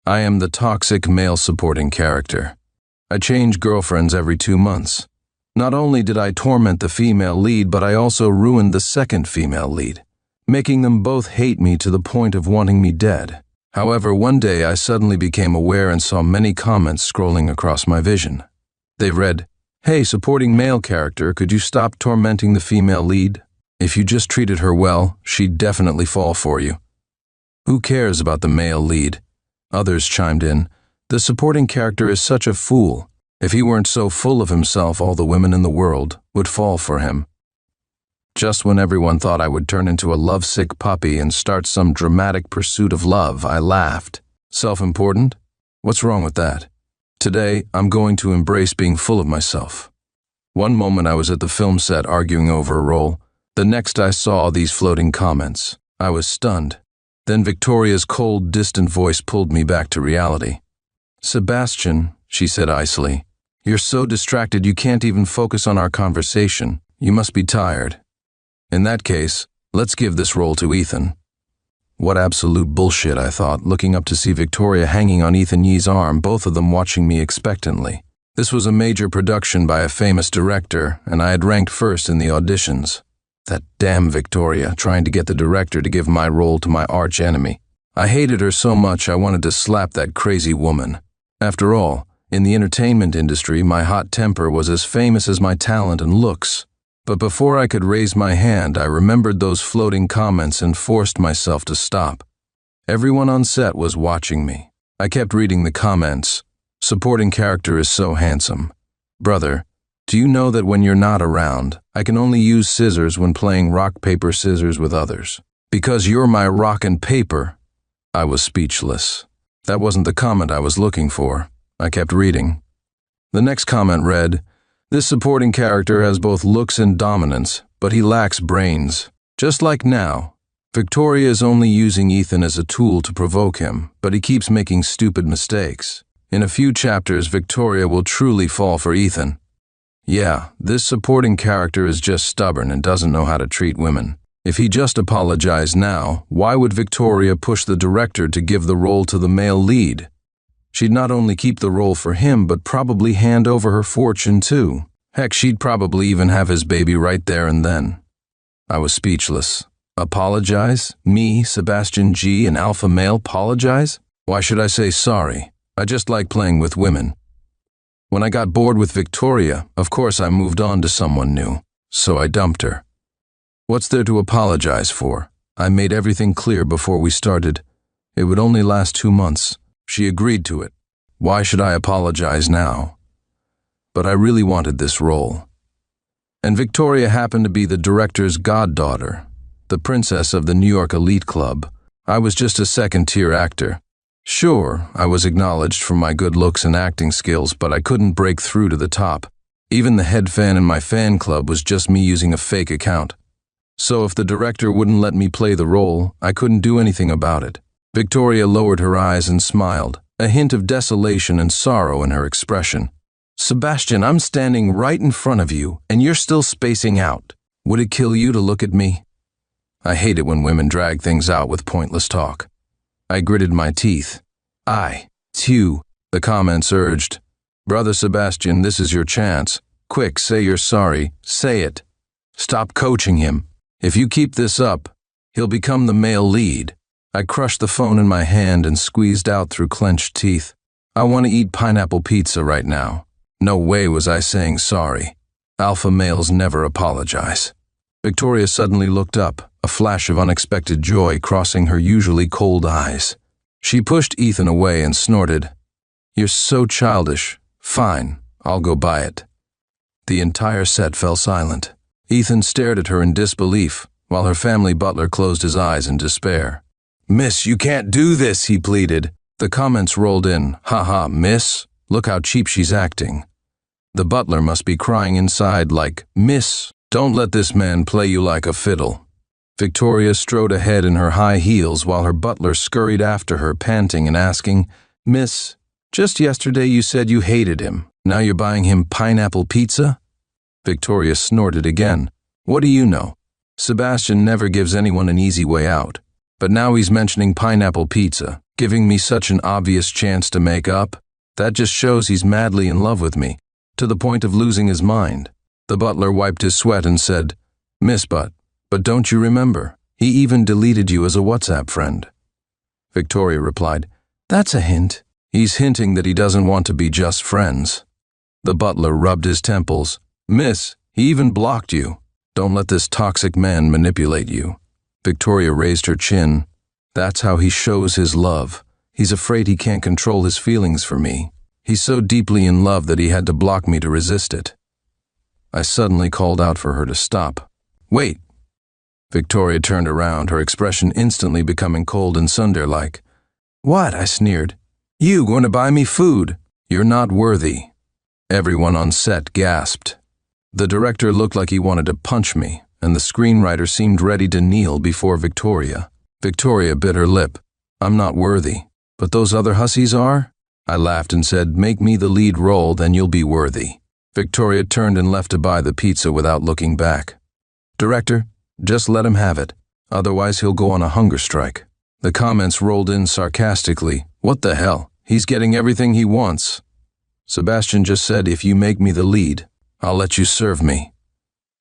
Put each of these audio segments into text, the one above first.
I am the toxic male supporting character. I change girlfriends every 2 months. Not only did I torment the female lead, but I also ruined the second female lead, making them both hate me to the point of wanting me dead. However, one day I suddenly became aware and saw many comments scrolling across my vision. They read, "Hey, supporting male character, could you stop tormenting the female lead? If you just treated her well, she'd definitely fall for you. Who cares about the male lead?" Others chimed in, "The supporting character is such a fool. If he weren't so full of himself, all the women in the world would fall for him." Just when everyone thought I would turn into a lovesick puppy and start some dramatic pursuit of love, I laughed. Self-important? What's wrong with that? Today, I'm going to embrace being full of myself. One moment I was at the film set arguing over a role. The next I saw these floating comments. I was stunned. Then Victoria's cold, distant voice pulled me back to reality. "Sebastian," she said icily, "you're so distracted you can't even focus on our conversation. You must be tired. In that case, let's give this role to Ethan." What absolute bullshit, I thought, looking up to see Victoria hanging on Ethan Yee's arm, both of them watching me expectantly. This was a major production by a famous director, and I had ranked first in the auditions. That damn Victoria, trying to get the director to give my role to my arch enemy. I hated her so much I wanted to slap that crazy woman. After all, in the entertainment industry, my hot temper was as famous as my talent and looks. But before I could raise my hand, I remembered those floating comments and forced myself to stop. Everyone on set was watching me. I kept reading the comments. "Supporting character is so handsome. Brother, do you know that when you're not around, I can only use scissors when playing rock, paper, scissors with others? Because you're my rock and paper." I was speechless. That wasn't the comment I was looking for. I kept reading. The next comment read, "This supporting character has both looks and dominance, but he lacks brains. Just like now, Victoria is only using Ethan as a tool to provoke him, but he keeps making stupid mistakes. In a few chapters, Victoria will truly fall for Ethan. Yeah, this supporting character is just stubborn and doesn't know how to treat women. If he just apologized now, why would Victoria push the director to give the role to the male lead? She'd not only keep the role for him, but probably hand over her fortune too. Heck, she'd probably even have his baby right there and then." I was speechless. Apologize? Me, Sebastian G, an alpha male, apologize? Why should I say sorry? I just like playing with women. When I got bored with Victoria, of course I moved on to someone new. So I dumped her. What's there to apologize for? I made everything clear before we started. It would only last 2 months. She agreed to it. Why should I apologize now? But I really wanted this role. And Victoria happened to be the director's goddaughter, the princess of the New York elite club. I was just a second-tier actor. Sure, I was acknowledged for my good looks and acting skills, but I couldn't break through to the top. Even the head fan in my fan club was just me using a fake account. So if the director wouldn't let me play the role, I couldn't do anything about it. Victoria lowered her eyes and smiled, a hint of desolation and sorrow in her expression. "Sebastian, I'm standing right in front of you, and you're still spacing out. Would it kill you to look at me?" I hate it when women drag things out with pointless talk. I gritted my teeth. "It's you," the comments urged. "Brother Sebastian, this is your chance. Quick, say you're sorry. Say it. Stop coaching him. If you keep this up, he'll become the male lead." I crushed the phone in my hand and squeezed out through clenched teeth. "I want to eat pineapple pizza right now." No way was I saying sorry. Alpha males never apologize. Victoria suddenly looked up, a flash of unexpected joy crossing her usually cold eyes. She pushed Ethan away and snorted, "You're so childish. Fine, I'll go buy it." The entire set fell silent. Ethan stared at her in disbelief, while her family butler closed his eyes in despair. "Miss, you can't do this," he pleaded. The comments rolled in. "Haha, miss, look how cheap she's acting." The butler must be crying inside like, "Miss, don't let this man play you like a fiddle." Victoria strode ahead in her high heels while her butler scurried after her, panting and asking, "Miss, just yesterday you said you hated him. Now you're buying him pineapple pizza?" Victoria snorted again. "What do you know? Sebastian never gives anyone an easy way out. But now he's mentioning pineapple pizza. giving me such an obvious chance to make up. That just shows he's madly in love with me, to the point of losing his mind. The butler wiped his sweat and said, "Miss Butt, but don't you remember? He even deleted you as a WhatsApp friend." Victoria replied, "That's a hint." "He's hinting that he doesn't want to be just friends." The butler rubbed his temples. "Miss, he even blocked you. Don't let this toxic man manipulate you." Victoria raised her chin. "That's how he shows his love. He's afraid he can't control his feelings for me. He's so deeply in love that he had to block me to resist it." I suddenly called out for her to stop. "Wait." Victoria turned around, her expression instantly becoming cold and tsundere-like. "What?" I sneered. "You going to buy me food? You're not worthy." Everyone on set gasped. The director looked like he wanted to punch me, and the screenwriter seemed ready to kneel before Victoria. Victoria bit her lip. "I'm not worthy, but those other hussies are?" I laughed and said, "Make me the lead role, then you'll be worthy." Victoria turned and left to buy the pizza without looking back. "Director, just let him have it, otherwise he'll go on a hunger strike." The comments rolled in sarcastically. "What the hell? He's getting everything he wants." Sebastian just said, "If you make me the lead, I'll let you serve me."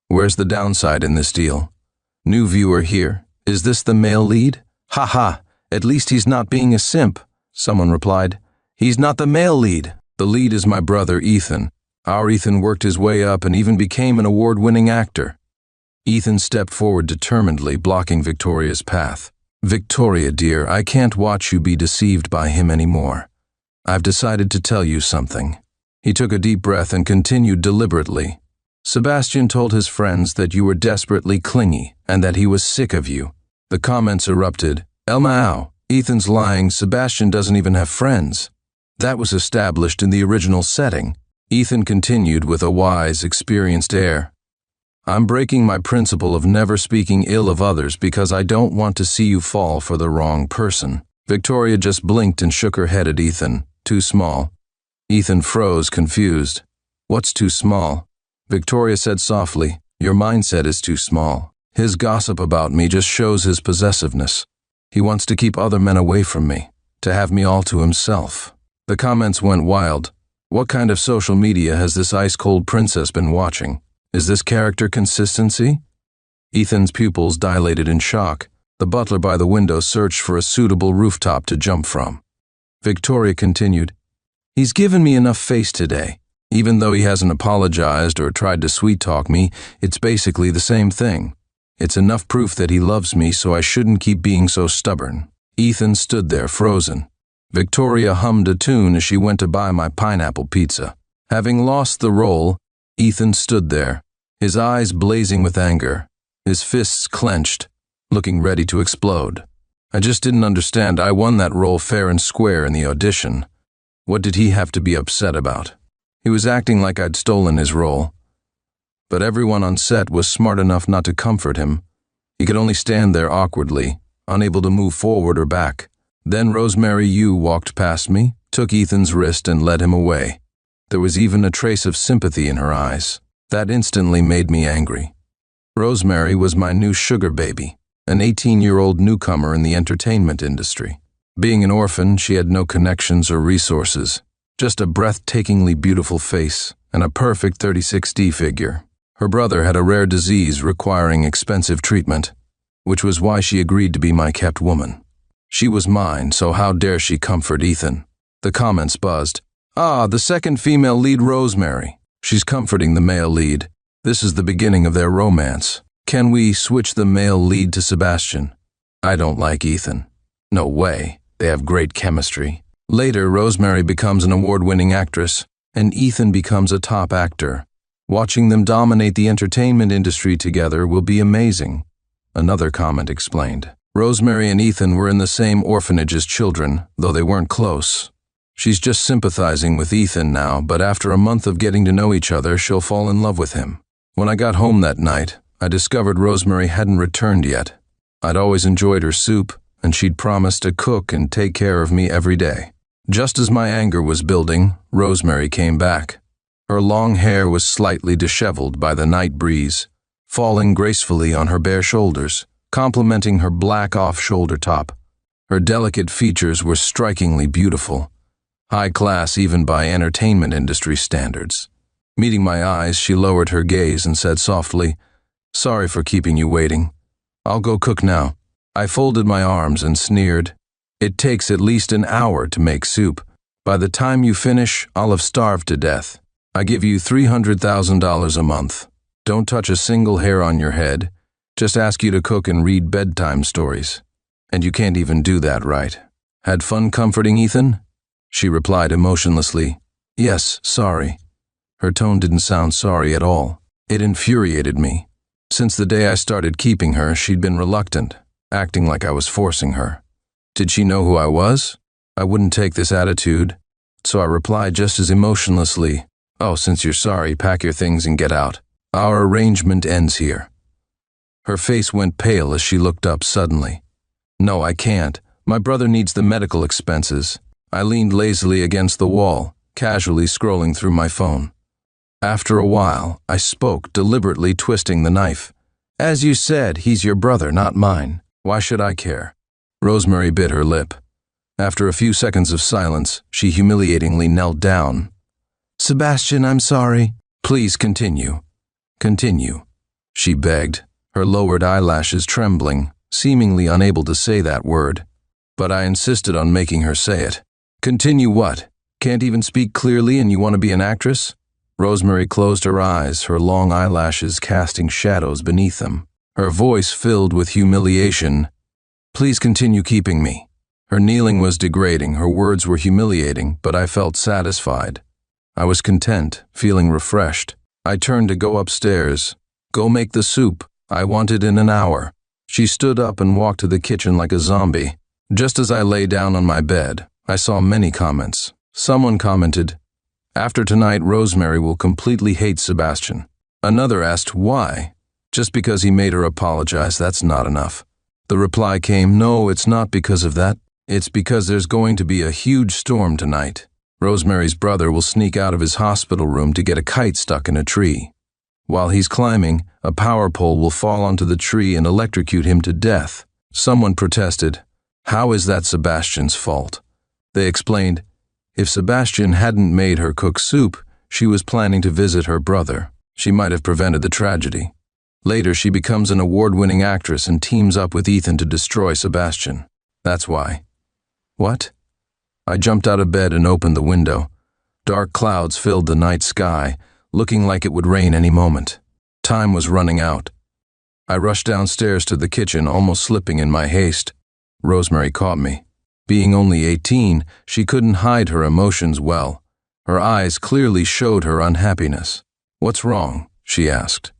Where's the downside in this deal? New viewer here. Is this the male lead? "Ha ha, at least he's not being a simp," someone replied. "He's not the male lead. The lead is my brother Ethan. Our Ethan worked his way up and even became an award-winning actor." Ethan stepped forward determinedly, blocking Victoria's path. "Victoria, dear, I can't watch you be deceived by him anymore. I've decided to tell you something." He took a deep breath and continued deliberately. "Sebastian told his friends that you were desperately clingy and that he was sick of you." The comments erupted. "Elmao, Ethan's lying. Sebastian doesn't even have friends. That was established in the original setting." Ethan continued with a wise, experienced air. "I'm breaking my principle of never speaking ill of others because I don't want to see you fall for the wrong person." Victoria just blinked and shook her head at Ethan. "Too small." Ethan froze, confused. "What's too small?" Victoria said softly, "Your mindset is too small. His gossip about me just shows his possessiveness. He wants to keep other men away from me, to have me all to himself." The comments went wild. What kind of social media has this ice-cold princess been watching? Is this character consistency? Ethan's pupils dilated in shock. The butler by the window searched for a suitable rooftop to jump from. Victoria continued, "He's given me enough face today. Even though he hasn't apologized or tried to sweet-talk me, it's basically the same thing. It's enough proof that he loves me, so I shouldn't keep being so stubborn." Ethan stood there, frozen. Victoria hummed a tune as she went to buy my pineapple pizza. Having lost the role, Ethan stood there, his eyes blazing with anger, his fists clenched, looking ready to explode. I just didn't understand. I won that role fair and square in the audition. What did he have to be upset about? He was acting like I'd stolen his role. But everyone on set was smart enough not to comfort him. He could only stand there awkwardly, unable to move forward or back. Then Rosemary Yu walked past me, took Ethan's wrist and led him away. There was even a trace of sympathy in her eyes. That instantly made me angry. Rosemary was my new sugar baby, an 18-year-old newcomer in the entertainment industry. Being an orphan, she had no connections or resources, just a breathtakingly beautiful face and a perfect 36D figure. Her brother had a rare disease requiring expensive treatment, which was why she agreed to be my kept woman. She was mine, so how dare she comfort Ethan? The comments buzzed. "Ah, the second female lead, Rosemary. She's comforting the male lead. This is the beginning of their romance. Can we switch the male lead to Sebastian? I don't like Ethan." No way. They have great chemistry. Later, Rosemary becomes an award-winning actress, and Ethan becomes a top actor. Watching them dominate the entertainment industry together will be amazing. Another comment explained. Rosemary and Ethan were in the same orphanage as children, though they weren't close. She's just sympathizing with Ethan now, but after a month of getting to know each other, she'll fall in love with him. When I got home that night, I discovered Rosemary hadn't returned yet. I'd always enjoyed her soup, and she'd promised to cook and take care of me every day. Just as my anger was building, Rosemary came back. Her long hair was slightly disheveled by the night breeze, falling gracefully on her bare shoulders, complementing her black off-shoulder top. Her delicate features were strikingly beautiful, high class even by entertainment industry standards. Meeting my eyes, she lowered her gaze and said softly, "Sorry for keeping you waiting. I'll go cook now." I folded my arms and sneered, "It takes at least an hour to make soup. By the time you finish, I'll have starved to death. I give you $300,000 a month. Don't touch a single hair on your head. Just ask you to cook and read bedtime stories. And you can't even do that right. Had fun comforting Ethan?" She replied emotionlessly, "Yes, sorry." Her tone didn't sound sorry at all. It infuriated me. Since the day I started keeping her, she'd been reluctant, acting like I was forcing her. Did she know who I was? I wouldn't take this attitude, so I replied just as emotionlessly, "Oh, since you're sorry, pack your things and get out. Our arrangement ends here." Her face went pale as she looked up suddenly. "No, I can't. My brother needs the medical expenses." I leaned lazily against the wall, casually scrolling through my phone. After a while, I spoke, deliberately twisting the knife. "As you said, he's your brother, not mine. Why should I care?" Rosemary bit her lip. After a few seconds of silence, she humiliatingly knelt down. "Sebastian, I'm sorry." "Please continue. Continue," she begged, her lowered eyelashes trembling, seemingly unable to say that word. But I insisted on making her say it. "Continue what? Can't even speak clearly and you want to be an actress?" Rosemary closed her eyes, her long eyelashes casting shadows beneath them. Her voice filled with humiliation. "Please continue keeping me." Her kneeling was degrading, her words were humiliating, but I felt satisfied. I was content, feeling refreshed. I turned to go upstairs. "Go make the soup. I want it in an hour." She stood up and walked to the kitchen like a zombie. Just as I lay down on my bed, I saw many comments. Someone commented, "After tonight, Rosemary will completely hate Sebastian." Another asked why. Just because he made her apologize, that's not enough. The reply came, "No, it's not because of that. It's because there's going to be a huge storm tonight. Rosemary's brother will sneak out of his hospital room to get a kite stuck in a tree. While he's climbing, a power pole will fall onto the tree and electrocute him to death." Someone protested, "How is that Sebastian's fault?" They explained, if Sebastian hadn't made her cook soup, she was planning to visit her brother. She might have prevented the tragedy. Later, she becomes an award-winning actress and teams up with Ethan to destroy Sebastian. That's why. What? I jumped out of bed and opened the window. Dark clouds filled the night sky, looking like it would rain any moment. Time was running out. I rushed downstairs to the kitchen, almost slipping in my haste. Rosemary caught me. Being only 18, she couldn't hide her emotions well. Her eyes clearly showed her unhappiness. "What's wrong?" she asked.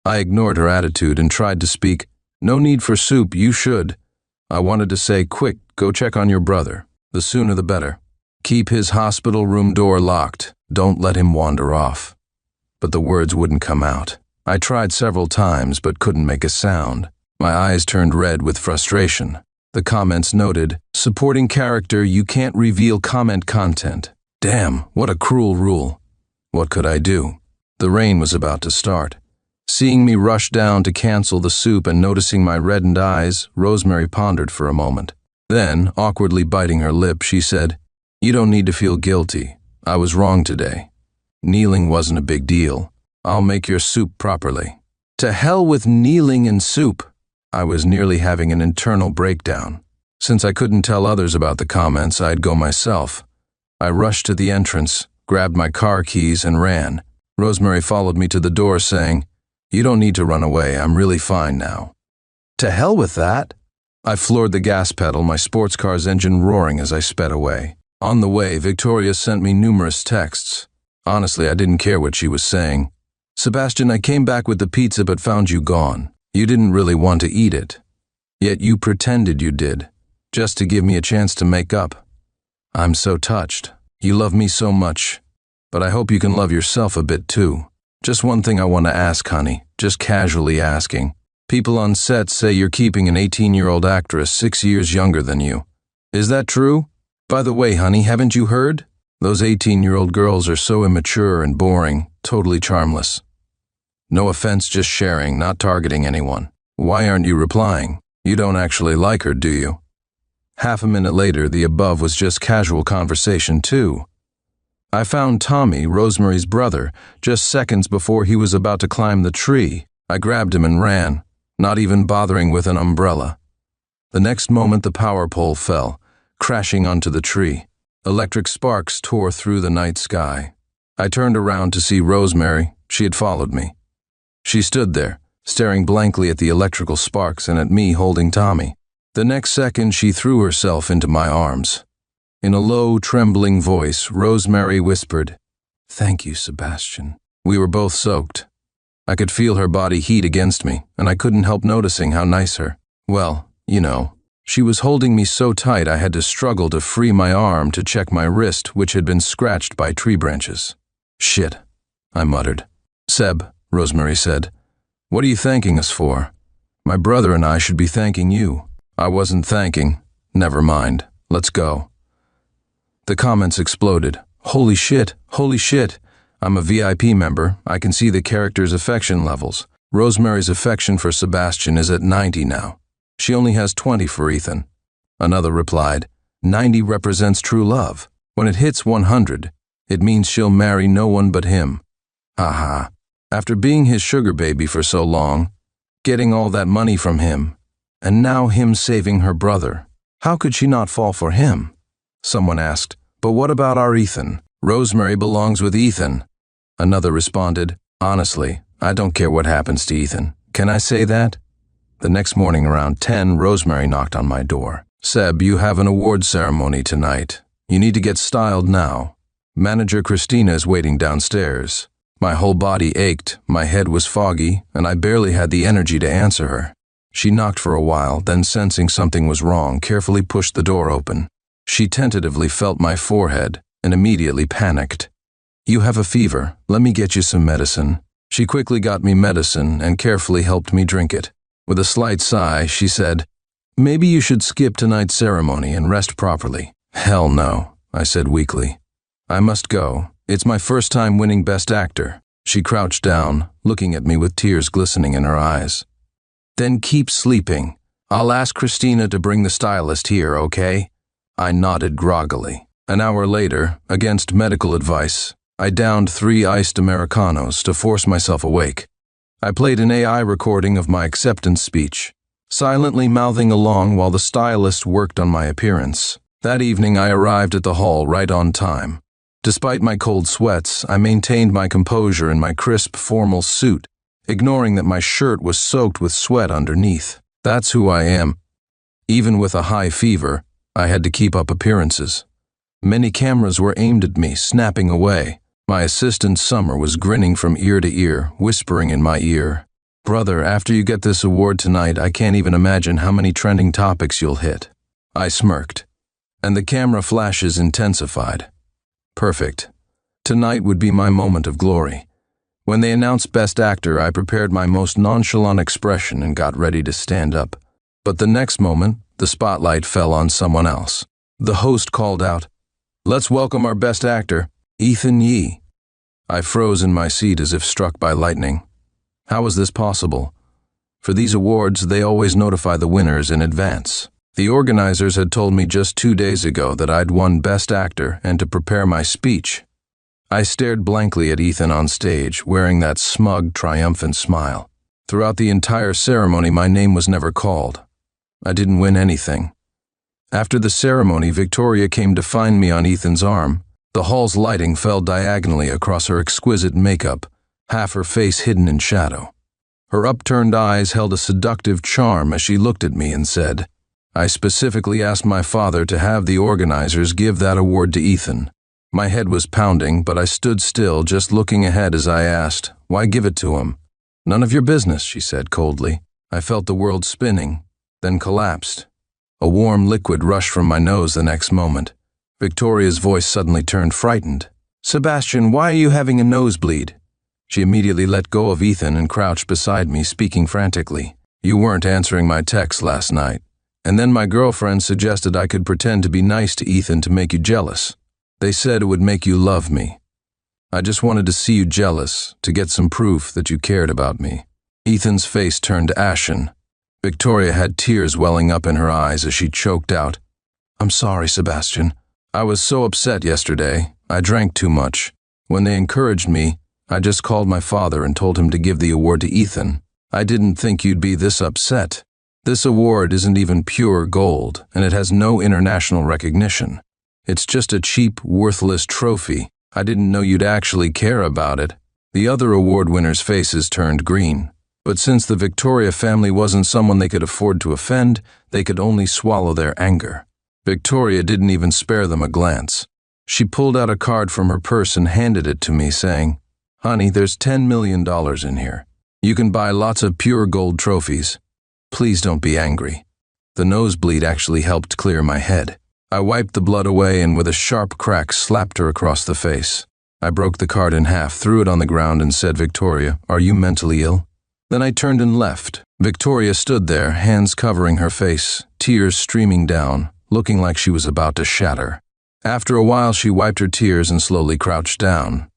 I ignored her attitude and tried to speak. "No need for soup, you should." I wanted to say, "Quick, go check on your brother. The sooner the better. Keep his hospital room door locked. Don't let him wander off." But the words wouldn't come out. I tried several times but couldn't make a sound. My eyes turned red with frustration. The comments noted, "Supporting character, you can't reveal comment content." Damn, what a cruel rule. What could I do? The rain was about to start. Seeing me rush down to cancel the soup and noticing my reddened eyes, Rosemary pondered for a moment. Then, awkwardly biting her lip, she said, "You don't need to feel guilty. I was wrong today. Kneeling wasn't a big deal. I'll make your soup properly." To hell with kneeling and soup. I was nearly having an internal breakdown. Since I couldn't tell others about the comments, I'd go myself. I rushed to the entrance, grabbed my car keys, and ran. Rosemary followed me to the door, saying, "You don't need to run away. I'm really fine now." To hell with that. I floored the gas pedal, my sports car's engine roaring as I sped away. On the way, Victoria sent me numerous texts. Honestly, I didn't care what she was saying. "Sebastian, I came back with the pizza but found you gone. You didn't really want to eat it. Yet you pretended you did, just to give me a chance to make up. I'm so touched. You love me so much. But I hope you can love yourself a bit too. Just one thing I want to ask, honey, just casually asking. People on set say you're keeping an 18-year-old actress 6 years younger than you. Is that true? By the way, honey, haven't you heard? Those 18-year-old girls are so immature and boring, totally charmless. No offense, just sharing, not targeting anyone. Why aren't you replying? You don't actually like her, do you?" Half a minute later, the above was just casual conversation too. I found Tommy, Rosemary's brother, just seconds before he was about to climb the tree. I grabbed him and ran, not even bothering with an umbrella. The next moment the power pole fell, crashing onto the tree. Electric sparks tore through the night sky. I turned around to see Rosemary. She had followed me. She stood there, staring blankly at the electrical sparks and at me holding Tommy. The next second she threw herself into my arms. In a low, trembling voice, Rosemary whispered, "Thank you, Sebastian." We were both soaked. I could feel her body heat against me, and I couldn't help noticing how nice she was holding me so tight I had to struggle to free my arm to check my wrist, which had been scratched by tree branches. "Shit," I muttered. "Seb," Rosemary said, "what are you thanking us for? My brother and I should be thanking you." "I wasn't thanking. Never mind. Let's go." The comments exploded. Holy shit. I'm a VIP member. I can see the character's affection levels. Rosemary's affection for Sebastian is at 90 now. She only has 20 for Ethan. Another replied, 90 represents true love. When it hits 100, it means she'll marry no one but him. Haha. After being his sugar baby for so long, getting all that money from him, and now him saving her brother, how could she not fall for him? Someone asked, but what about our Ethan? Rosemary belongs with Ethan. Another responded, honestly, I don't care what happens to Ethan. Can I say that? The next morning around 10, Rosemary knocked on my door. Seb, you have an award ceremony tonight. You need to get styled now. Manager Christina is waiting downstairs. My whole body ached, my head was foggy, and I barely had the energy to answer her. She knocked for a while, then sensing something was wrong, carefully pushed the door open. She tentatively felt my forehead and immediately panicked. You have a fever. Let me get you some medicine. She quickly got me medicine and carefully helped me drink it. With a slight sigh, she said, maybe you should skip tonight's ceremony and rest properly. Hell no, I said weakly. I must go. It's my first time winning Best Actor. She crouched down, looking at me with tears glistening in her eyes. Then keep sleeping. I'll ask Christina to bring the stylist here, okay? I nodded groggily. An hour later, against medical advice, I downed 3 iced Americanos to force myself awake. I played an AI recording of my acceptance speech, silently mouthing along while the stylist worked on my appearance. That evening I arrived at the hall right on time. Despite my cold sweats, I maintained my composure in my crisp, formal suit, ignoring that my shirt was soaked with sweat underneath. That's who I am. Even with a high fever, I had to keep up appearances. Many cameras were aimed at me, snapping away. My assistant Summer was grinning from ear to ear, whispering in my ear, Brother, after you get this award tonight, I can't even imagine how many trending topics you'll hit. I smirked, and the camera flashes intensified. Perfect. Tonight would be my moment of glory. When they announced Best Actor, I prepared my most nonchalant expression and got ready to stand up. But the next moment, the spotlight fell on someone else. The host called out, Let's welcome our Best Actor, Ethan Yee. I froze in my seat as if struck by lightning. How was this possible? For these awards, they always notify the winners in advance. The organizers had told me just 2 days ago that I'd won Best Actor and to prepare my speech. I stared blankly at Ethan on stage, wearing that smug, triumphant smile. Throughout the entire ceremony, my name was never called. I didn't win anything. After the ceremony, Victoria came to find me on Ethan's arm. The hall's lighting fell diagonally across her exquisite makeup, half her face hidden in shadow. Her upturned eyes held a seductive charm as she looked at me and said, I specifically asked my father to have the organizers give that award to Ethan. My head was pounding, but I stood still, just looking ahead as I asked, Why give it to him? None of your business, she said coldly. I felt the world spinning, then collapsed. A warm liquid rushed from my nose the next moment. Victoria's voice suddenly turned frightened. Sebastian, why are you having a nosebleed? She immediately let go of Ethan and crouched beside me, speaking frantically. You weren't answering my text last night. And then my girlfriend suggested I could pretend to be nice to Ethan to make you jealous. They said it would make you love me. I just wanted to see you jealous, to get some proof that you cared about me. Ethan's face turned ashen. Victoria had tears welling up in her eyes as she choked out, I'm sorry, Sebastian. I was so upset yesterday. I drank too much. When they encouraged me, I just called my father and told him to give the award to Ethan. I didn't think you'd be this upset. This award isn't even pure gold, and it has no international recognition. It's just a cheap, worthless trophy. I didn't know you'd actually care about it. The other award winners' faces turned green. But since the Victoria family wasn't someone they could afford to offend, they could only swallow their anger. Victoria didn't even spare them a glance. She pulled out a card from her purse and handed it to me, saying, "Honey, there's $10 million in here. You can buy lots of pure gold trophies. Please don't be angry." The nosebleed actually helped clear my head. I wiped the blood away and with a sharp crack slapped her across the face. I broke the card in half, threw it on the ground and said, "Victoria, are you mentally ill?" Then I turned and left. Victoria stood there, hands covering her face, tears streaming down, looking like she was about to shatter. After a while, she wiped her tears and slowly crouched down.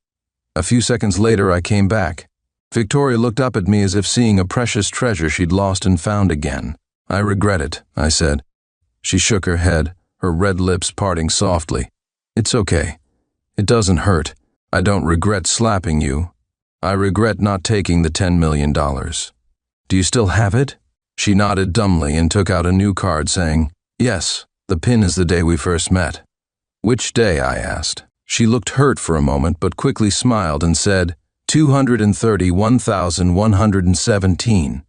A few seconds later, I came back. Victoria looked up at me as if seeing a precious treasure she'd lost and found again. "I regret it," I said. She shook her head, her red lips parting softly. "It's okay. It doesn't hurt. I don't regret slapping you. I regret not taking the $10 million. Do you still have it?" She nodded dumbly and took out a new card saying, "Yes, the pin is the day we first met." "Which day?" I asked. She looked hurt for a moment but quickly smiled and said, 231,117.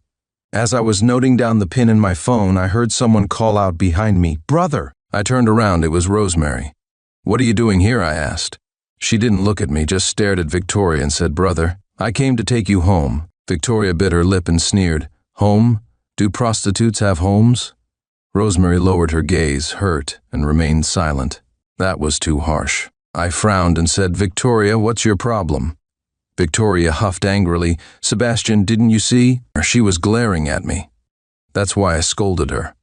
As I was noting down the pin in my phone, I heard someone call out behind me, "Brother!" I turned around. It was Rosemary. "What are you doing here?" I asked. She didn't look at me, just stared at Victoria and said, "Brother, I came to take you home." Victoria bit her lip and sneered, "Home? Do prostitutes have homes?" Rosemary lowered her gaze, hurt, and remained silent. That was too harsh. I frowned and said, "Victoria, what's your problem?" Victoria huffed angrily, "Sebastian, didn't you see?" She was glaring at me. That's why I scolded her.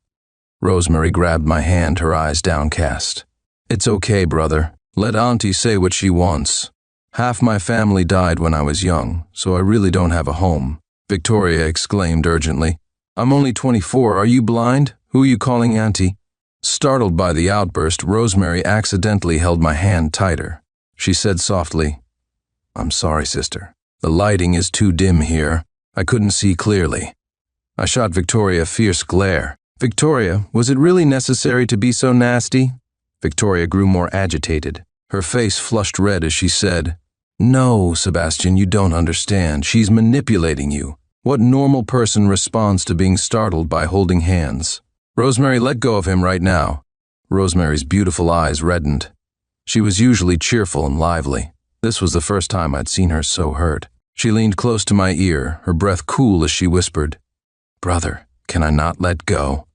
Rosemary grabbed my hand, her eyes downcast. "It's okay, brother. Let Auntie say what she wants. Half my family died when I was young, so I really don't have a home." Victoria exclaimed urgently, "I'm only 24. Are you blind? Who are you calling Auntie?" Startled by the outburst, Rosemary accidentally held my hand tighter. She said softly, "I'm sorry, sister. The lighting is too dim here. I couldn't see clearly." I shot Victoria a fierce glare. "Victoria, was it really necessary to be so nasty?" Victoria grew more agitated. Her face flushed red as she said, "No, Sebastian, you don't understand. She's manipulating you. What normal person responds to being startled by holding hands?" "Rosemary, let go of him right now." Rosemary's beautiful eyes reddened. She was usually cheerful and lively. This was the first time I'd seen her so hurt. She leaned close to my ear, her breath cool as she whispered, "Brother, can I not let go?"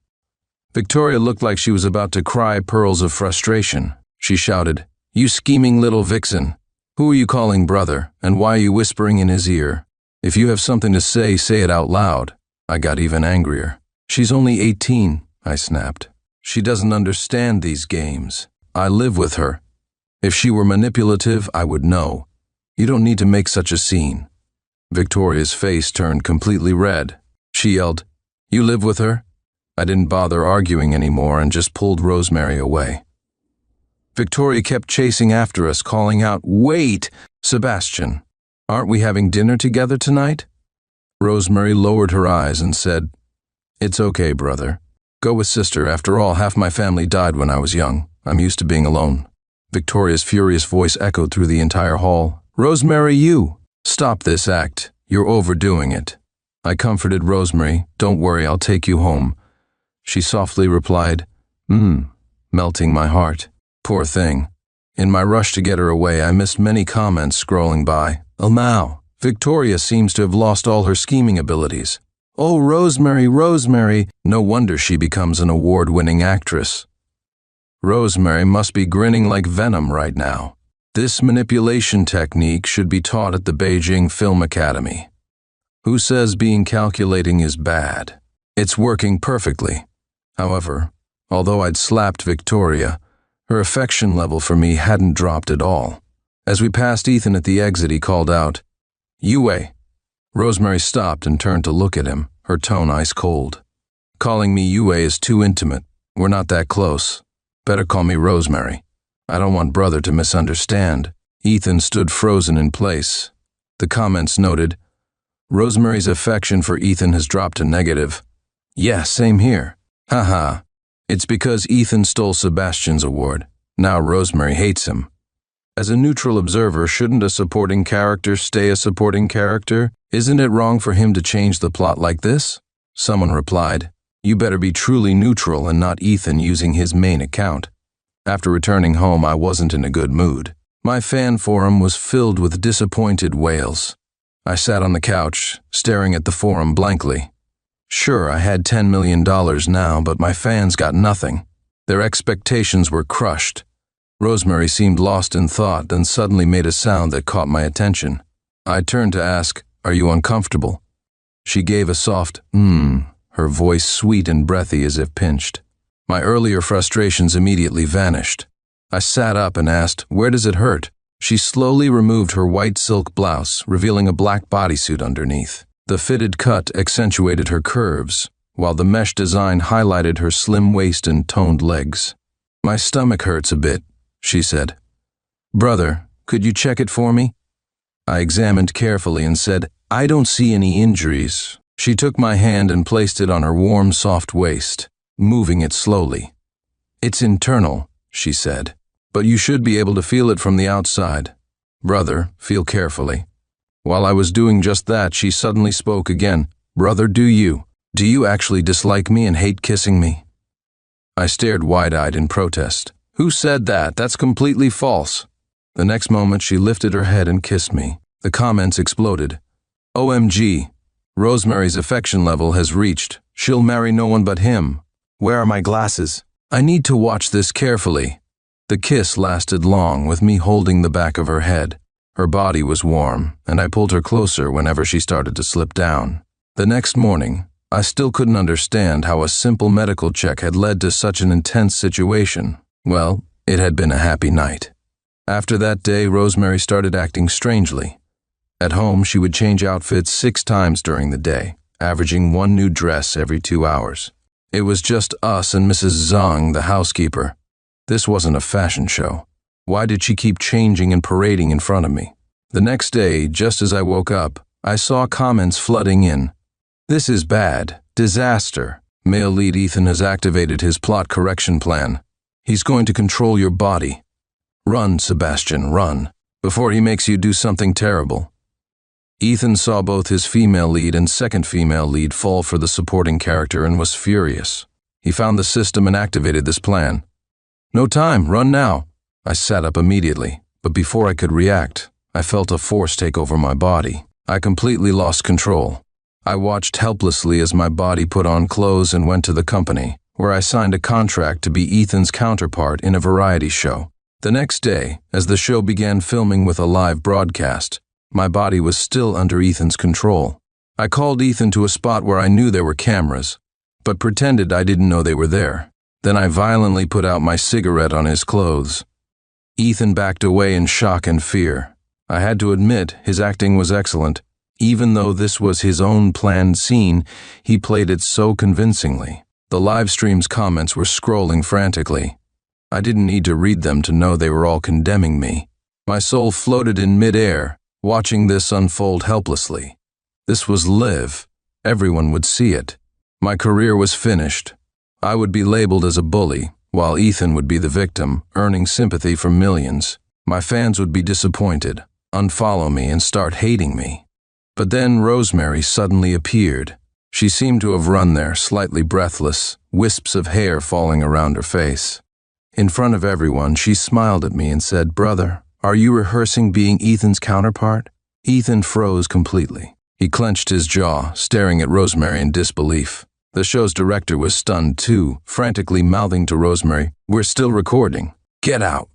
Victoria looked like she was about to cry pearls of frustration. She shouted, "You scheming little vixen! Who are you calling brother, and why are you whispering in his ear? If you have something to say, say it out loud." I got even angrier. "She's only 18, I snapped. "She doesn't understand these games. I live with her. If she were manipulative, I would know. You don't need to make such a scene." Victoria's face turned completely red. She yelled, "You live with her?" I didn't bother arguing anymore and just pulled Rosemary away. Victoria kept chasing after us, calling out, "Wait, Sebastian, aren't we having dinner together tonight?" Rosemary lowered her eyes and said, "It's okay, brother. Go with sister. After all, half my family died when I was young. I'm used to being alone." Victoria's furious voice echoed through the entire hall. "Rosemary, you! Stop this act. You're overdoing it." I comforted Rosemary. "Don't worry, I'll take you home." She softly replied, melting my heart. Poor thing. In my rush to get her away, I missed many comments scrolling by. "Almao, Victoria seems to have lost all her scheming abilities. Oh, Rosemary, Rosemary." No wonder she becomes an award-winning actress. Rosemary must be grinning like venom right now. This manipulation technique should be taught at the Beijing Film Academy. Who says being calculating is bad? It's working perfectly. However, although I'd slapped Victoria, her affection level for me hadn't dropped at all. As we passed Ethan at the exit, he called out, "Yue." Rosemary stopped and turned to look at him, her tone ice cold. "Calling me Yue is too intimate. We're not that close." Better call me Rosemary. I don't want brother to misunderstand. Ethan stood frozen in place. The comments noted, Rosemary's affection for Ethan has dropped to negative. Yeah, same here. Haha. It's because Ethan stole Sebastian's award. Now Rosemary hates him. As a neutral observer, shouldn't a supporting character stay a supporting character? Isn't it wrong for him to change the plot like this? Someone replied, You better be truly neutral and not Ethan using his main account. After returning home, I wasn't in a good mood. My fan forum was filled with disappointed wails. I sat on the couch, staring at the forum blankly. Sure, I had $10 million now, but my fans got nothing. Their expectations were crushed. Rosemary seemed lost in thought, then suddenly made a sound that caught my attention. I turned to ask, Are you uncomfortable? She gave a soft, her voice sweet and breathy as if pinched. My earlier frustrations immediately vanished. I sat up and asked, Where does it hurt? She slowly removed her white silk blouse, revealing a black bodysuit underneath. The fitted cut accentuated her curves, while the mesh design highlighted her slim waist and toned legs. My stomach hurts a bit, she said. Brother, could you check it for me? I examined carefully and said, I don't see any injuries. She took my hand and placed it on her warm, soft waist, moving it slowly. It's internal, she said, but you should be able to feel it from the outside. Brother, feel carefully. While I was doing just that, she suddenly spoke again. Brother, do you actually dislike me and hate kissing me? I stared wide-eyed in protest. Who said that? That's completely false. The next moment, she lifted her head and kissed me. The comments exploded. OMG, Rosemary's affection level has reached. She'll marry no one but him. Where are my glasses? I need to watch this carefully. The kiss lasted long, with me holding the back of her head. Her body was warm, and I pulled her closer whenever she started to slip down. The next morning, I still couldn't understand how a simple medical check had led to such an intense situation. Well, it had been a happy night. After that day, Rosemary started acting strangely. At home, she would change outfits 6 times during the day, averaging 1 new dress every 2 hours. It was just us and Mrs. Zhang, the housekeeper. This wasn't a fashion show. Why did she keep changing and parading in front of me? The next day, just as I woke up, I saw comments flooding in. This is bad. Disaster. Male lead Ethan has activated his plot correction plan. He's going to control your body. Run, Sebastian, run, before he makes you do something terrible. Ethan saw both his female lead and second female lead fall for the supporting character and was furious. He found the system and activated this plan. No time, run now. I sat up immediately, but before I could react, I felt a force take over my body. I completely lost control. I watched helplessly as my body put on clothes and went to the company, where I signed a contract to be Ethan's counterpart in a variety show. The next day, as the show began filming with a live broadcast, my body was still under Ethan's control. I called Ethan to a spot where I knew there were cameras, but pretended I didn't know they were there. Then I violently put out my cigarette on his clothes. Ethan backed away in shock and fear. I had to admit his acting was excellent. Even though this was his own planned scene, he played it so convincingly. The live stream's comments were scrolling frantically. I didn't need to read them to know they were all condemning me. My soul floated in mid-air, watching this unfold helplessly. This was live. Everyone would see it. My career was finished. I would be labeled as a bully, while Ethan would be the victim, earning sympathy from millions. My fans would be disappointed, unfollow me, and start hating me. But then Rosemary suddenly appeared. She seemed to have run there, slightly breathless, wisps of hair falling around her face. In front of everyone, she smiled at me and said, Brother, are you rehearsing being Ethan's counterpart? Ethan froze completely. He clenched his jaw, staring at Rosemary in disbelief. The show's director was stunned too, frantically mouthing to Rosemary, We're still recording. Get out.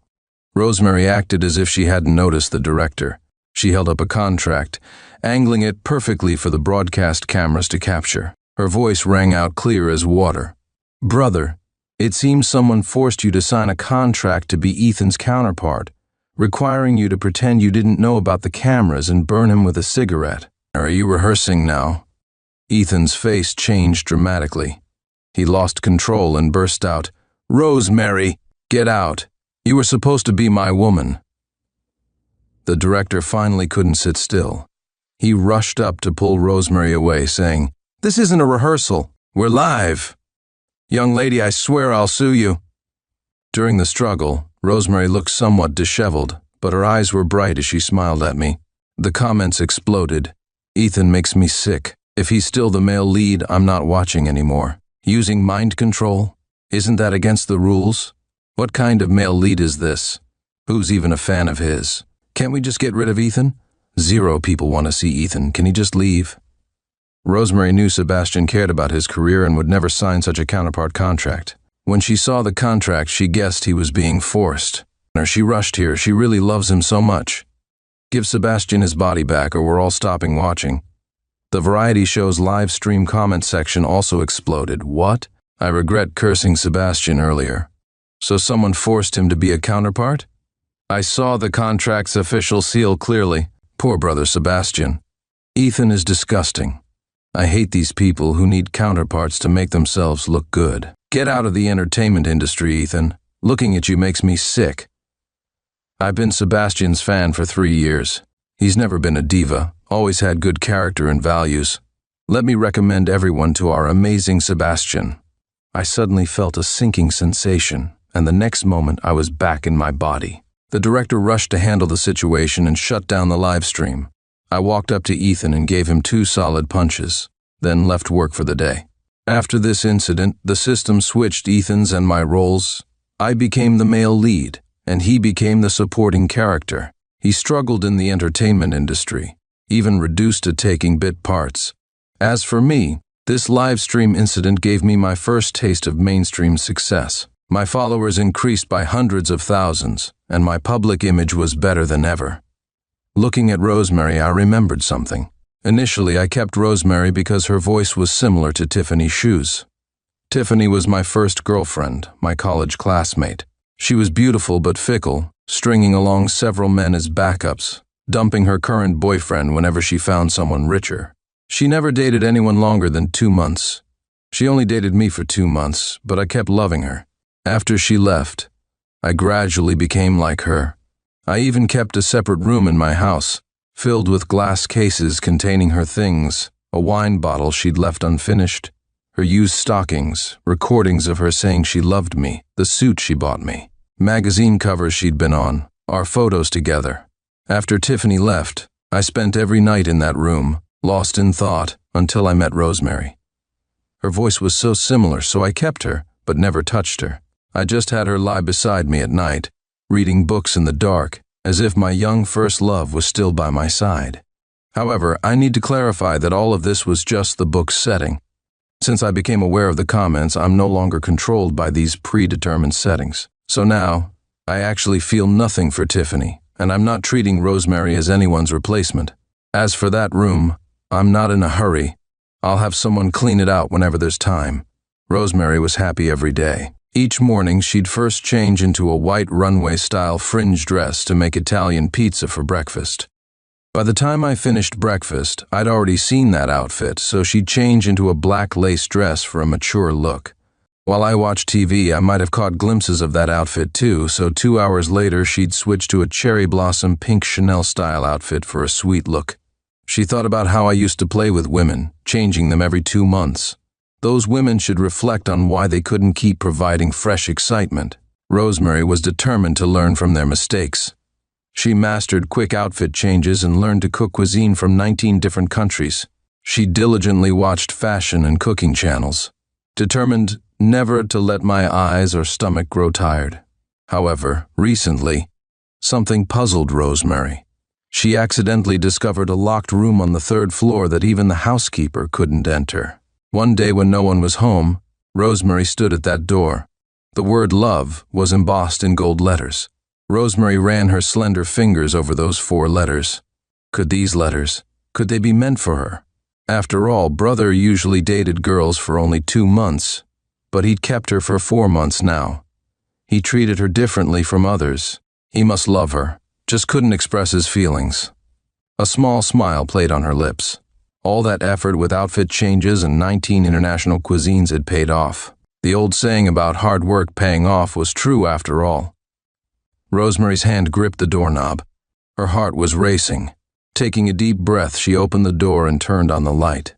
Rosemary acted as if she hadn't noticed the director. She held up a contract, angling it perfectly for the broadcast cameras to capture. Her voice rang out clear as water. Brother, it seems someone forced you to sign a contract to be Ethan's counterpart, requiring you to pretend you didn't know about the cameras and burn him with a cigarette. Are you rehearsing now? Ethan's face changed dramatically. He lost control and burst out, Rosemary, Get out. You were supposed to be my woman." The director finally couldn't sit still. He rushed up to pull Rosemary away, saying, "This isn't a rehearsal. We're live. Young lady, I swear I'll sue you." During the struggle, Rosemary looked somewhat disheveled, but her eyes were bright as she smiled at me. The comments exploded. "Ethan makes me sick. If he's still the male lead, I'm not watching anymore. Using mind control? Isn't that against the rules? What kind of male lead is this? Who's even a fan of his? Can't we just get rid of Ethan? 0 people want to see Ethan. Can he just leave?" Rosemary knew Sebastian cared about his career and would never sign such a counterpart contract. When she saw the contract, she guessed he was being forced. She rushed here. She really loves him so much. Give Sebastian his body back or we're all stopping watching. The variety show's live stream comment section also exploded. What? I regret cursing Sebastian earlier. So someone forced him to be a counterpart? I saw the contract's official seal clearly. Poor brother Sebastian. Ethan is disgusting. I hate these people who need counterparts to make themselves look good. Get out of the entertainment industry, Ethan. Looking at you makes me sick. I've been Sebastian's fan for 3 years. He's never been a diva, always had good character and values. Let me recommend everyone to our amazing Sebastian. I suddenly felt a sinking sensation, and the next moment I was back in my body. The director rushed to handle the situation and shut down the live stream. I walked up to Ethan and gave him 2 solid punches, then left work for the day. After this incident, the system switched Ethan's and my roles. I became the male lead, and he became the supporting character. He struggled in the entertainment industry, even reduced to taking bit parts. As for me, this live stream incident gave me my first taste of mainstream success. My followers increased by hundreds of thousands, and my public image was better than ever. Looking at Rosemary, I remembered something. Initially, I kept Rosemary because her voice was similar to Tiffany Shu's. Tiffany was my first girlfriend, my college classmate. She was beautiful but fickle, stringing along several men as backups, dumping her current boyfriend whenever she found someone richer. She never dated anyone longer than 2 months. She only dated me for 2 months, but I kept loving her. After she left, I gradually became like her. I even kept a separate room in my house, filled with glass cases containing her things, a wine bottle she'd left unfinished, her used stockings, recordings of her saying she loved me, the suit she bought me, magazine covers she'd been on, our photos together. After Tiffany left, I spent every night in that room, lost in thought, until I met Rosemary. Her voice was so similar, so I kept her, but never touched her. I just had her lie beside me at night, reading books in the dark, as if my young first love was still by my side. However, I need to clarify that all of this was just the book's setting. Since I became aware of the comments, I'm no longer controlled by these predetermined settings. So now, I actually feel nothing for Tiffany, and I'm not treating Rosemary as anyone's replacement. As for that room, I'm not in a hurry. I'll have someone clean it out whenever there's time. Rosemary was happy every day. Each morning, she'd first change into a white runway-style fringe dress to make Italian pizza for breakfast. By the time I finished breakfast, I'd already seen that outfit, so she'd change into a black lace dress for a mature look. While I watched TV, I might have caught glimpses of that outfit too, so 2 hours later, she'd switch to a cherry blossom pink Chanel-style outfit for a sweet look. She thought about how I used to play with women, changing them every 2 months. Those women should reflect on why they couldn't keep providing fresh excitement. Rosemary was determined to learn from their mistakes. She mastered quick outfit changes and learned to cook cuisine from 19 different countries. She diligently watched fashion and cooking channels, determined never to let my eyes or stomach grow tired. However, recently, something puzzled Rosemary. She accidentally discovered a locked room on the 3rd floor that even the housekeeper couldn't enter. One day when no one was home, Rosemary stood at that door. The word love was embossed in gold letters. Rosemary ran her slender fingers over those 4 letters. Could they be meant for her? After all, brother usually dated girls for only 2 months, but he'd kept her for 4 months now. He treated her differently from others. He must love her, just couldn't express his feelings. A small smile played on her lips. All that effort with outfit changes and 19 international cuisines had paid off. The old saying about hard work paying off was true after all. Rosemary's hand gripped the doorknob. Her heart was racing. Taking a deep breath, she opened the door and turned on the light.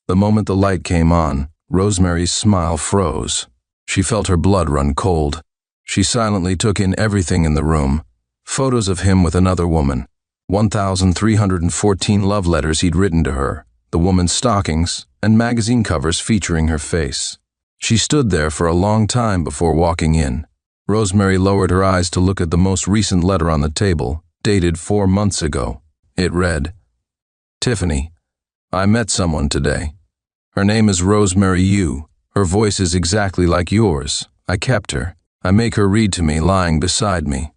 The moment the light came on, Rosemary's smile froze. She felt her blood run cold. She silently took in everything in the room. Photos of him with another woman. 1,314 love letters he'd written to her, the woman's stockings, and magazine covers featuring her face. She stood there for a long time before walking in. Rosemary lowered her eyes to look at the most recent letter on the table, dated 4 months ago. It read, "Tiffany, I met someone today. Her name is Rosemary Yu. Her voice is exactly like yours. I kept her. I make her read to me lying beside me.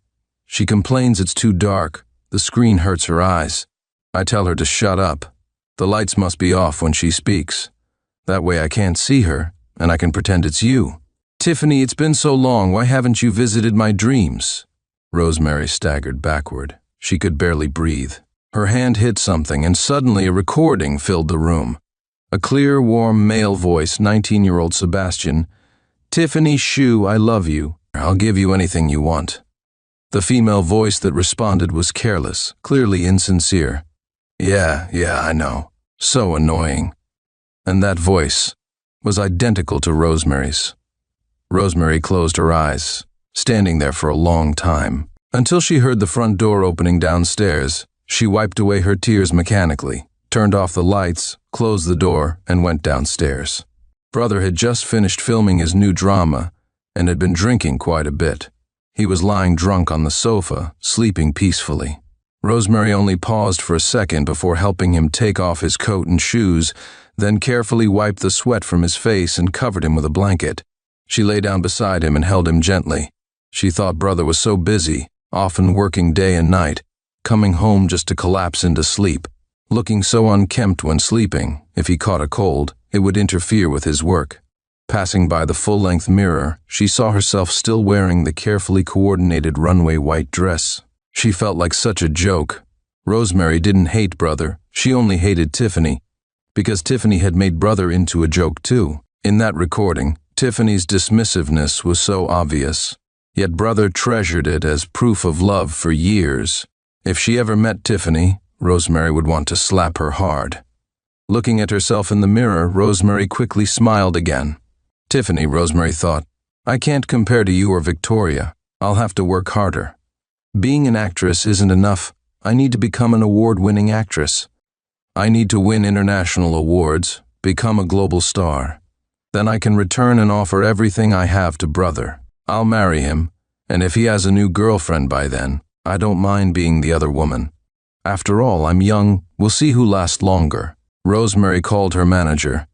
She complains it's too dark. The screen hurts her eyes. I tell her to shut up. The lights must be off when she speaks. That way I can't see her, and I can pretend it's you. Tiffany, it's been so long, why haven't you visited my dreams?" Rosemary staggered backward. She could barely breathe. Her hand hit something, and suddenly a recording filled the room. A clear, warm male voice, 19-year-old Sebastian. "Tiffany Shu, I love you. I'll give you anything you want." The female voice that responded was careless, clearly insincere. Yeah, I know. So annoying." And that voice was identical to Rosemary's. Rosemary closed her eyes, standing there for a long time, until she heard the front door opening downstairs. She wiped away her tears mechanically, turned off the lights, closed the door, and went downstairs. Brother had just finished filming his new drama and had been drinking quite a bit. He was lying drunk on the sofa, sleeping peacefully. Rosemary only paused for a second before helping him take off his coat and shoes, then carefully wiped the sweat from his face and covered him with a blanket. She lay down beside him and held him gently. She thought Brother was so busy, often working day and night, coming home just to collapse into sleep, looking so unkempt when sleeping. If he caught a cold, it would interfere with his work. Passing by the full-length mirror, she saw herself still wearing the carefully coordinated runway white dress. She felt like such a joke. Rosemary didn't hate Brother, she only hated Tiffany, because Tiffany had made Brother into a joke too. In that recording, Tiffany's dismissiveness was so obvious, yet Brother treasured it as proof of love for years. If she ever met Tiffany, Rosemary would want to slap her hard. Looking at herself in the mirror, Rosemary quickly smiled again. Tiffany, Rosemary thought, I can't compare to you or Victoria. I'll have to work harder. Being an actress isn't enough. I need to become an award-winning actress. I need to win international awards, become a global star. Then I can return and offer everything I have to Brother. I'll marry him, and if he has a new girlfriend by then, I don't mind being the other woman. After all, I'm young, we'll see who lasts longer. Rosemary called her manager.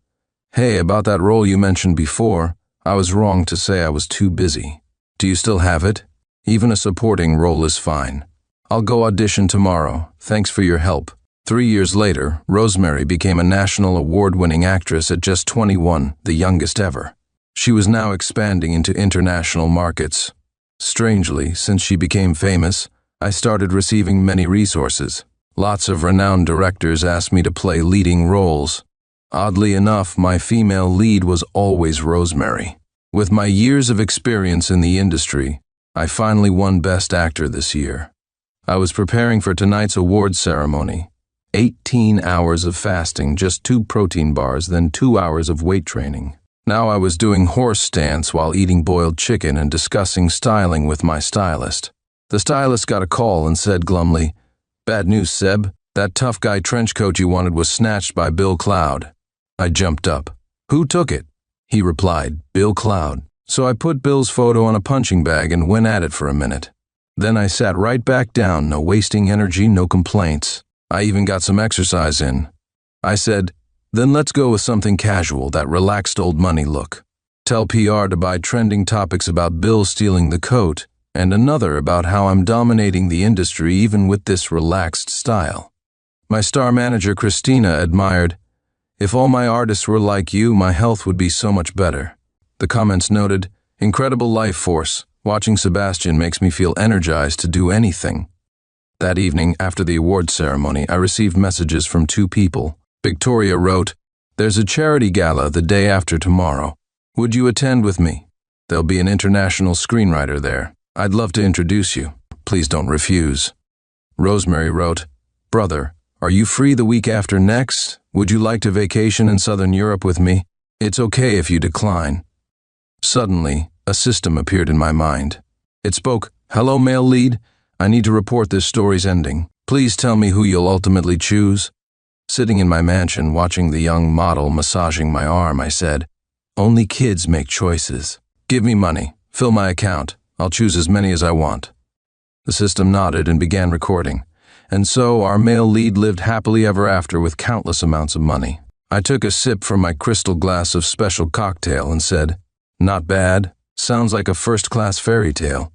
Hey, about that role you mentioned before, I was wrong to say I was too busy. Do you still have it? Even a supporting role is fine. I'll go audition tomorrow. Thanks for your help. 3 years later, Rosemary became a national award-winning actress at just 21, the youngest ever. She was now expanding into international markets. Strangely, since she became famous, I started receiving many resources. Lots of renowned directors asked me to play leading roles. Oddly enough, my female lead was always Rosemary. With my years of experience in the industry, I finally won Best Actor this year. I was preparing for tonight's awards ceremony. 18 hours of fasting, just 2 protein bars, then 2 hours of weight training. Now I was doing horse stance while eating boiled chicken and discussing styling with my stylist. The stylist got a call and said glumly, Bad news, Seb. That tough guy trench coat you wanted was snatched by Bill Cloud. I jumped up. Who took it? He replied, Bill Cloud. So I put Bill's photo on a punching bag and went at it for a minute. Then I sat right back down, no wasting energy, no complaints. I even got some exercise in. I said, then let's go with something casual, that relaxed old money look. Tell PR to buy trending topics about Bill stealing the coat, and another about how I'm dominating the industry even with this relaxed style. My star manager Christina admired, If all my artists were like you, my health would be so much better. The comments noted, Incredible life force. Watching Sebastian makes me feel energized to do anything. That evening, after the awards ceremony, I received messages from 2 people. Victoria wrote, There's a charity gala the day after tomorrow. Would you attend with me? There'll be an international screenwriter there. I'd love to introduce you. Please don't refuse. Rosemary wrote, Brother, are you free the week after next? Would you like to vacation in Southern Europe with me? It's okay if you decline. Suddenly, a system appeared in my mind. It spoke, Hello, male lead. I need to report this story's ending. Please tell me who you'll ultimately choose. Sitting in my mansion watching the young model massaging my arm, I said, Only kids make choices. Give me money. Fill my account. I'll choose as many as I want. The system nodded and began recording. And so our male lead lived happily ever after with countless amounts of money. I took a sip from my crystal glass of special cocktail and said, Not bad. Sounds like a first-class fairy tale.